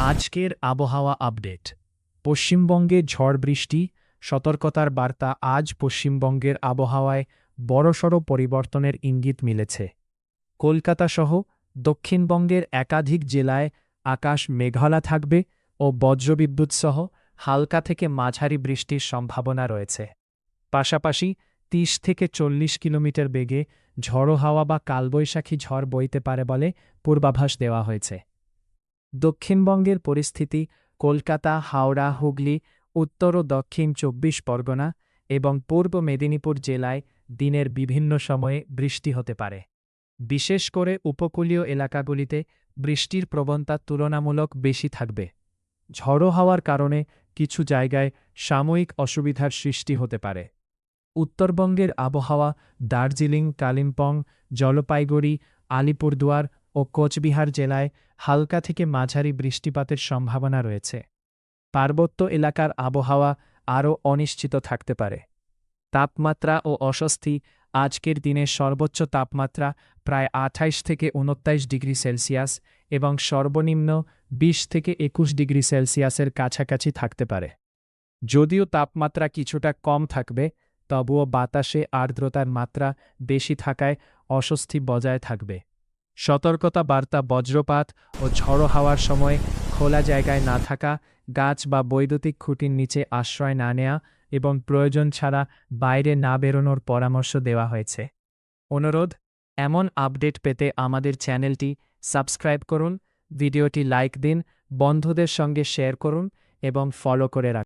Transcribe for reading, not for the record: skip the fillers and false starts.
আজকের আবহাওয়া আপডেট। পশ্চিমবঙ্গে ঝড় বৃষ্টি সতর্কতার বার্তা। আজ পশ্চিমবঙ্গের আবহাওয়ায় বড়সড় পরিবর্তনের ইঙ্গিত মিলেছে। কলকাতা সহ দক্ষিণবঙ্গের একাধিক জেলায় আকাশ মেঘলা থাকবে ও বজ্রবিদ্যুৎ সহ হালকা থেকে মাঝারি বৃষ্টির সম্ভাবনা রয়েছে। পাশাপাশি ৩০ থেকে ৪০ কিলোমিটার বেগে ঝড়ো হাওয়া বা কালবৈশাখী ঝড় বইতে পারে বলে পূর্বাভাস দেওয়া হয়েছে। দক্ষিণবঙ্গের পরিস্থিতি: কলকাতা, হাওড়া, হুগলি, উত্তর ও দক্ষিণ ২৪ পরগনা এবং পূর্ব মেদিনীপুর জেলায় দিনের বিভিন্ন সময়ে বৃষ্টি হতে পারে। বিশেষ করে উপকূলীয় এলাকাগুলিতে বৃষ্টির প্রবণতা তুলনামূলক বেশি থাকবে। ঝড়ো হাওয়ার কারণে কিছু জায়গায় সাময়িক অসুবিধার সৃষ্টি হতে পারে। উত্তরবঙ্গের আবহাওয়া: দার্জিলিং, কালিম্পং, জলপাইগুড়ি, আলিপুরদুয়ার ও কোচবিহার জেলায় হালকা থেকে মাঝারি বৃষ্টিপাতের সম্ভাবনা রয়েছে। পার্বত্য এলাকার আবহাওয়া আরও অনিশ্চিত থাকতে পারে। তাপমাত্রা ও অস্বস্তি: আজকের দিনে সর্বোচ্চ তাপমাত্রা প্রায় ২৮ থেকে ২৯ ডিগ্রি সেলসিয়াস এবং সর্বনিম্ন ২০ থেকে ২১ ডিগ্রি সেলসিয়াসের কাছাকাছি থাকতে পারে। যদিও তাপমাত্রা কিছুটা কম থাকবে, তবুও বাতাসে আর্দ্রতার মাত্রা বেশি থাকায় অস্বস্তি বজায় থাকবে। সতর্কতা বার্তা: বজ্রপাত ও ঝড়ো হাওয়ার সময় খোলা জায়গায় না থাকা, গাছ বা বৈদ্যুতিক খুঁটির নিচে আশ্রয় না নেওয়া এবং প্রয়োজন ছাড়া বাইরে না বেরোনোর পরামর্শ দেওয়া হয়েছে। অনুরোধ: এমন আপডেট পেতে আমাদের চ্যানেলটি সাবস্ক্রাইব করুন, ভিডিওটি লাইক দিন, বন্ধুদের সঙ্গে শেয়ার করুন এবং ফলো করে রাখুন।